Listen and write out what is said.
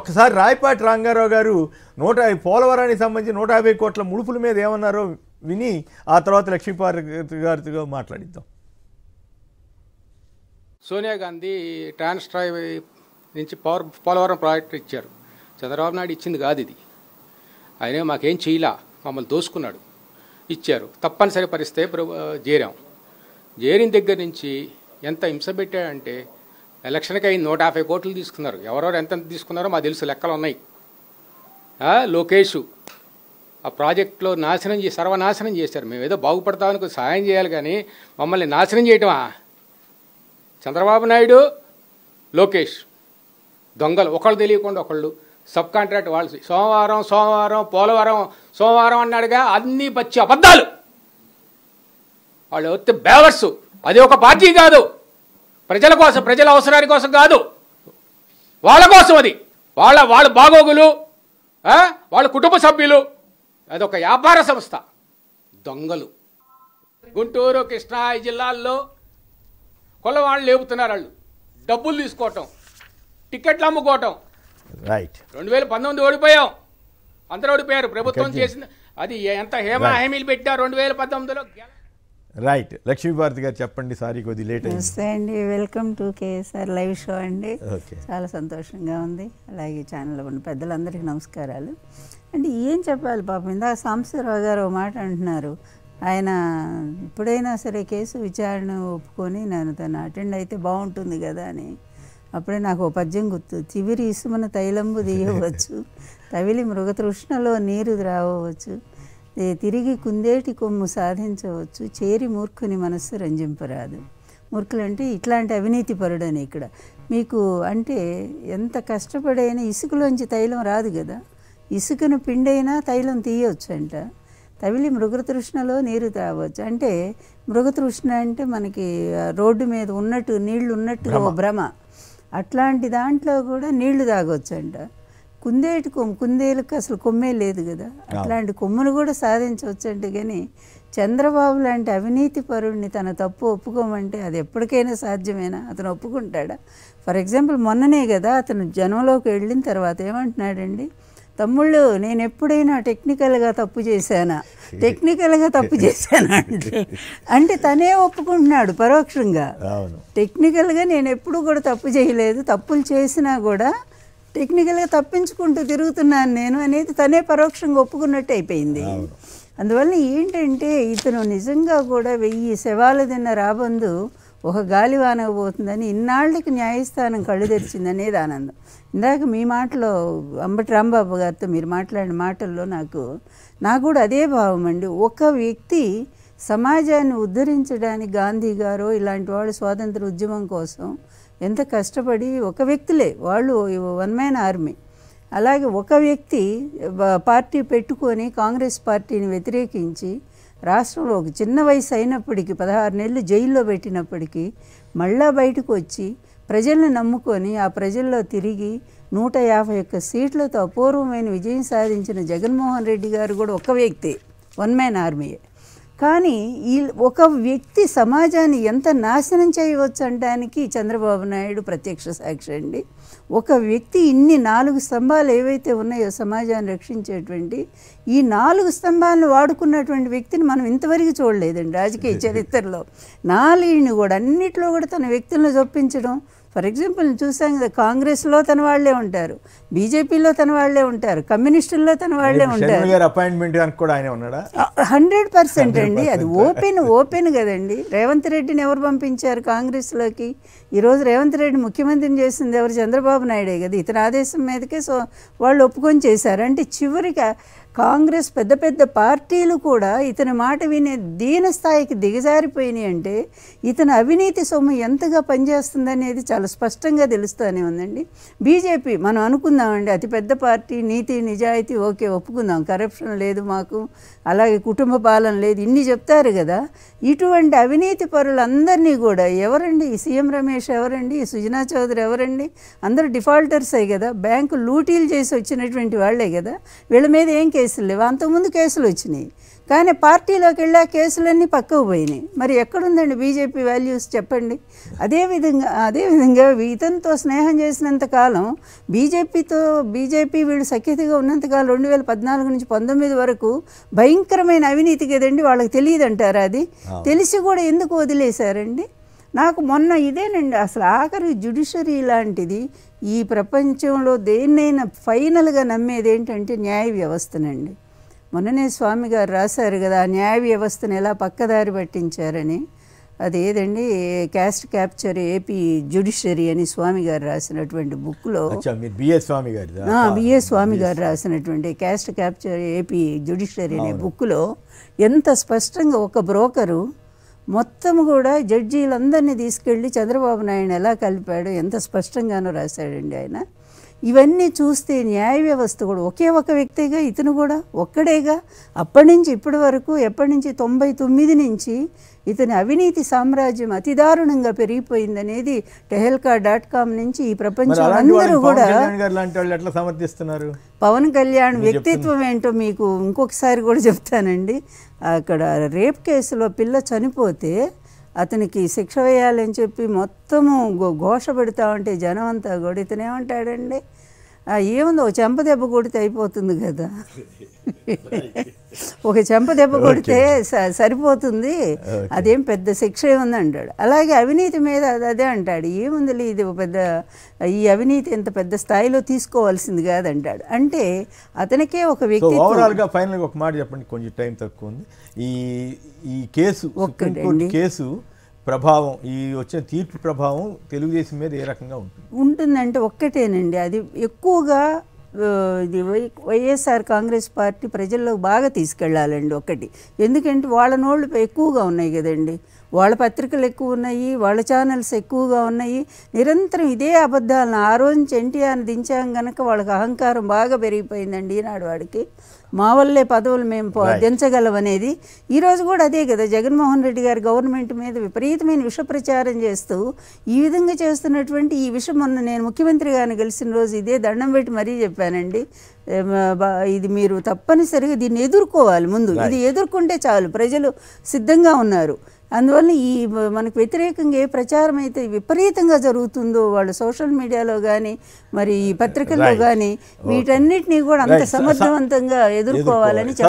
ఒకసారి రాయపాటి రంగారావు గారు పోలవరానికి సంబంధించి 150 కోట్ల ముడుపుల మీద ఏమన్నారో విని ఆ తర్వాత లక్ష్మీపార్వతి గారితో మాట్లాడిద్దాం. సోనియా గాంధీ ట్రాన్స్ట్రాయ్ నుంచి పోలవరం ప్రాజెక్టు ఇచ్చారు. చంద్రబాబు నాయుడు ఇచ్చింది కాదు ఇది. ఆయన మాకేం చేయలా, మమ్మల్ని దోసుకున్నాడు. ఇచ్చారు, తప్పనిసరి పరిస్థితే చేరాం. చేరిన దగ్గర నుంచి ఎంత హింస పెట్టాడంటే ఎలక్షన్కి అయిన 150 కోట్లు తీసుకున్నారు. ఎవరెవరు ఎంత తీసుకున్నారో మాకు తెలుసు, లెక్కలు ఉన్నాయి. లోకేష్ ఆ ప్రాజెక్టులో సర్వనాశనం చేశారు. మేము ఏదో బాగుపడతామని సహాయం చేయాలి కానీ మమ్మల్ని నాశనం చేయటమా? చంద్రబాబు నాయుడు, లోకేష్ దొంగలు. ఒకళ్ళు తెలియకుండా ఒకళ్ళు సబ్ కాంట్రాక్ట్ వాళ్ళు సోమవారం అన్నాడుగా, అన్నీ పచ్చి అబద్ధాలు. వాళ్ళు వస్తే బేవర్సు. అది ఒక పార్టీ కాదు, ప్రజల కోసం, ప్రజల అవసరాని కోసం కాదు, వాళ్ళ కోసం. అది వాళ్ళ బాగోగులు, వాళ్ళ కుటుంబ సభ్యులు. అదొక వ్యాపార సంస్థ. దొంగలు. గుంటూరు, కృష్ణా జిల్లాల్లో కొల్లవాళ్ళు లేపుతున్నారు. వాళ్ళు డబ్బులు తీసుకోవటం, టికెట్లు అమ్ముకోవటం. 2019 ఓడిపోయాం, అందరూ ఓడిపోయారు. ప్రభుత్వం చేసింది అది ఎంత హామీలు పెట్టా 2019లో. రైట్. లక్ష్మీపార్వతి గారు చెప్పండి. సారీ కొద్ది లేట్ అయింది. నమస్తే అండి, welcome to KSR live show అండి. చాలా సంతోషంగా ఉంది. అలాగే ఛానల్లో ఉన్న పెద్దలందరికీ నమస్కారాలు అండి. ఏం చెప్పాలి పాపం, ఇందాక సాంబశివరావు గారు మాట అంటున్నారు, ఆయన ఇప్పుడైనా సరే కేసు విచారణ ఒప్పుకొని నేను తను అటెండ్ అయితే బాగుంటుంది కదా అని. అప్పుడే నాకు పద్యం గుర్తు, చివిరి ఇసుమన తైలంబు తీయవచ్చు, తవిలి మృగతృష్ణలో నీరు ద్రావవచ్చు, తిరిగి కుందేటి కొమ్ము సాధించవచ్చు, చేరి మూర్ఖుని మనస్సు రంజింపరాదు. మూర్ఖులు అంటే ఇట్లాంటి అవినీతి పరుడని. ఇక్కడ మీకు అంటే ఎంత కష్టపడైనా ఇసుకలోంచి తైలం రాదు కదా, ఇసుకను పిండైనా తైలం తీయవచ్చు అంట. తవిలి మృగతృష్ణలో నీరు తాగవచ్చు అంటే, మృగతృష్ణ అంటే మనకి రోడ్డు మీద ఉన్నట్టు నీళ్లు ఉన్నట్టుగా ఓ భ్రమ, అట్లాంటి దాంట్లో కూడా నీళ్లు తాగొచ్చు అంట. కుందేటి కొమ్ము, కుందేలకు అసలు కొమ్మే లేదు కదా, అట్లాంటి కొమ్మును కూడా సాధించవచ్చు అంటే. కానీ చంద్రబాబు లాంటి అవినీతి పరుడిని తన తప్పు ఒప్పుకోమంటే అది ఎప్పటికైనా సాధ్యమేనా? అతను ఒప్పుకుంటాడా? ఫర్ ఎగ్జాంపుల్ మొన్ననే కదా అతను జనంలోకి వెళ్ళిన తర్వాత ఏమంటున్నాడండి, తమ్ముళ్ళు నేను ఎప్పుడైనా టెక్నికల్గా తప్పు చేశానా అంటే తనే ఒప్పుకుంటున్నాడు పరోక్షంగా. టెక్నికల్గా నేను ఎప్పుడు కూడా తప్పు చేయలేదు, తప్పులు చేసినా కూడా టెక్నికల్గా తప్పించుకుంటూ తిరుగుతున్నాను నేను అనేది తనే పరోక్షంగా ఒప్పుకున్నట్టు అయిపోయింది. అందువల్ల ఏంటంటే ఇతను నిజంగా కూడా 1000 శవాల తిన్న రాబందు ఒక గాలివానకు పోతుందని ఇన్నాళ్ళకి న్యాయస్థానం కళ్ళు తెరిచిందనేది ఆనందం. ఇందాక మీ మాటలో అంబటి రాంబాబు గారితో మీరు మాట్లాడిన మాటల్లో నాకు కూడా అదే భావం అండి. ఒక వ్యక్తి సమాజాన్ని ఉద్ధరించడానికి గాంధీ గారు ఇలాంటి వాళ్ళు స్వాతంత్ర ఉద్యమం కోసం ఎంత కష్టపడి, ఒక వ్యక్తులే వాళ్ళు, వన్ మ్యాన్ ఆర్మీ. అలాగే ఒక వ్యక్తి పార్టీ పెట్టుకొని కాంగ్రెస్ పార్టీని వ్యతిరేకించి రాష్ట్రంలో ఒక చిన్న వయసు అయినప్పటికీ 16 నెలలు జైల్లో పెట్టినప్పటికీ మళ్ళా బయటకు వచ్చి ప్రజల్ని నమ్ముకొని ఆ ప్రజల్లో తిరిగి 151 సీట్లతో అపూర్వమైన విజయం సాధించిన జగన్మోహన్ రెడ్డి గారు కూడా ఒక వ్యక్తి, వన్ మ్యాన్ ఆర్మీయే. కానీ ఈ ఒక వ్యక్తి సమాజాన్ని ఎంత నాశనం చేయవచ్చు అనడానికి చంద్రబాబు నాయుడు ప్రత్యక్ష సాక్షి అండి. ఒక వ్యక్తి ఇన్ని 4 స్తంభాలు ఏవైతే ఉన్నాయో సమాజాన్ని రక్షించేటువంటి, ఈ 4 స్తంభాలను వాడుకున్నటువంటి వ్యక్తిని మనం ఇంతవరకు చూడలేదండి రాజకీయ చరిత్రలో. 4 కూడా అన్నిట్లో కూడా తన వ్యక్తులను చొప్పించడం. ఫర్ ఎగ్జాంపుల్ చూసాం కదా, కాంగ్రెస్లో తన వాళ్లే ఉంటారు, బీజేపీలో తన వాళ్లే ఉంటారు, కమ్యూనిస్టుల్లో తన వాళ్లే ఉంటారు. 100% అండి. అది ఓపెన్ కదండి. రేవంత్ రెడ్డిని ఎవరు పంపించారు కాంగ్రెస్లోకి? ఈరోజు రేవంత్ రెడ్డి ముఖ్యమంత్రిని చేసింది ఎవరు? చంద్రబాబు నాయుడే కదా. ఇతని ఆదేశం మీదకే వాళ్ళు ఒప్పుకొని చేశారు. అంటే చివరికి కాంగ్రెస్ పెద్ద పార్టీలు కూడా ఇతని మాట వినే దీన స్థాయికి దిగజారిపోయినాయి. అంటే ఇతని అవినీతి సొమ్ము ఎంతగా పనిచేస్తుందనేది చాలా స్పష్టంగా తెలుస్తూనే ఉందండి. బీజేపీ మనం అనుకుందామండి, అతిపెద్ద పార్టీ, నీతి నిజాయితీ ఓకే ఒప్పుకుందాం, కరప్షన్ లేదు మాకు, అలాగే కుటుంబ పాలన లేదు, ఇన్ని చెప్తారు కదా. ఇటువంటి అవినీతి పరులందరినీ కూడా ఎవరండి? ఈ సీఎం రమేష్ ఎవరండి? ఈ సుజనా చౌదరి ఎవరండి? అందరూ డిఫాల్టర్సే కదా, బ్యాంకు లూటీలు చేసి వచ్చినటువంటి వాళ్లే కదా. వీళ్ళ మీద ఏం కేసులు లేవు, అంతకుముందు కేసులు వచ్చినాయి. కానీ పార్టీలోకి వెళ్ళా కేసులన్నీ పక్కకు పోయినాయి. మరి ఎక్కడుందండి బీజేపీ వాల్యూస్ చెప్పండి? అదేవిధంగా ఇతనితో స్నేహం చేసినంతకాలం బీజేపీ వీళ్ళు సఖ్యతగా ఉన్నంతకాలం 2014 నుంచి 19 వరకు భయంకరమైన అవినీతి కదండి. వాళ్ళకి తెలియదు అంటారా? అది తెలిసి కూడా ఎందుకు వదిలేశారండి? నాకు మొన్న ఇదేనండి అసలు ఆఖరి జ్యుడిషియరీ లాంటిది ఈ ప్రపంచంలో దేన్నైనా ఫైనల్గా నమ్మేది ఏంటంటే న్యాయ వ్యవస్థనండి. మొన్ననే స్వామి గారు రాశారు కదా న్యాయ వ్యవస్థను ఎలా పక్కదారి పట్టించారని. అదేదండి క్యాస్ట్ క్యాప్చర్ ఏపీ జ్యుడిషియరీ అని స్వామి గారు రాసినటువంటి బుక్లో బిఎస్ స్వామి గారు రాసినటువంటి క్యాస్ట్ క్యాప్చర్ ఏపీ జ్యుడిషియరీ అనే బుక్లో ఎంత స్పష్టంగా ఒక బ్రోకరు మొత్తం కూడా జడ్జీలందరినీ తీసుకెళ్ళి చంద్రబాబు నాయుడు ఎలా కలిపాడో ఎంత స్పష్టంగానో రాశాడండి ఆయన. ఇవన్నీ చూస్తే న్యాయ వ్యవస్థ కూడా ఒకే ఒక వ్యక్తిగా ఇతను కూడా ఒక్కడేగా అప్పటి నుంచి ఇప్పటి వరకు ఎప్పటి నుంచి 99 నుంచి ఇతని అవినీతి సామ్రాజ్యం అతి దారుణంగా పెరిగిపోయిందనేది tehelka.com నుంచి ఈ ప్రపంచం అందరూ కూడా సమర్థిస్తున్నారు. పవన్ కళ్యాణ్ వ్యక్తిత్వం ఏంటో మీకు ఇంకొకసారి కూడా చెప్తానండి. అక్కడ రేప్ కేసులో పిల్ల చనిపోతే అతనికి శిక్ష వేయాలని చెప్పి మొత్తము ఘోష పెడతా ఉంటే జనం అంతా కూడా ఇతనేమంటాడండి ఏముందో ఒక చెంప దెబ్బ కొడితే అయిపోతుంది కదా, ఒక చెంప దెబ్బ కొడితే సరిపోతుంది, అదేం పెద్ద శిక్ష ఏముంది అంటాడు. అలాగే అవినీతి మీద అదే అంటాడు, ఏముంది ఇది పెద్ద ఈ అవినీతి ఎంత పెద్ద స్థాయిలో తీసుకోవాల్సింది కాదంటాడు. అంటే అతనికే ఒక వ్యక్తి. ఓవరాల్గా ఫైనల్గా ఒక మాట చెప్పండి, కొంచెం టైం తక్కువ ఉంది. ఈ కేసు ప్రభావం, ఈ వచ్చిన తీర్పు ప్రభావం తెలుగుదేశం మీద ఏ రకంగా ఉంటుందంటే ఒక్కటేనండి, అది ఎక్కువగా ఇది వైఎస్ఆర్ కాంగ్రెస్ పార్టీ ప్రజల్లో బాగా తీసుకెళ్ళాలండి ఒకటి. ఎందుకంటే వాళ్ళ నోళ్ళు ఎక్కువగా ఉన్నాయి కదండి, వాళ్ళ పత్రికలు ఎక్కువ ఉన్నాయి, వాళ్ళ ఛానల్స్ ఎక్కువగా ఉన్నాయి, నిరంతరం ఇదే అబద్ధాలను. ఆ రోజు నుంచి ఎన్టీఆర్ని దించాం కనుక వాళ్ళకి అహంకారం బాగా పెరిగిపోయిందండి ఈనాడు వాడికి. మా వల్లే పదవులు మేము దించగలం అనేది. ఈరోజు కూడా అదే కదా, జగన్మోహన్ రెడ్డి గారి గవర్నమెంట్ మీద విపరీతమైన విష ప్రచారం చేస్తూ ఈ విధంగా చేస్తున్నటువంటి ఈ విషయం మొన్న నేను ముఖ్యమంత్రి గారిని కలిసిన రోజు ఇదే దండం పెట్టి మరీ చెప్పానండి. ఇది మీరు తప్పనిసరిగా దీన్ని ఎదుర్కోవాలి ముందు, ఇది ఎదుర్కొంటే చాలు, ప్రజలు సిద్ధంగా ఉన్నారు. అందువల్ల ఈ మనకు వ్యతిరేకంగా ఏ ప్రచారం అయితే విపరీతంగా జరుగుతుందో వాళ్ళు సోషల్ మీడియాలో కానీ మరి ఈ పత్రికల్లో కానీ వీటన్నిటినీ కూడా అంత సమర్థవంతంగా ఎదుర్కోవాలని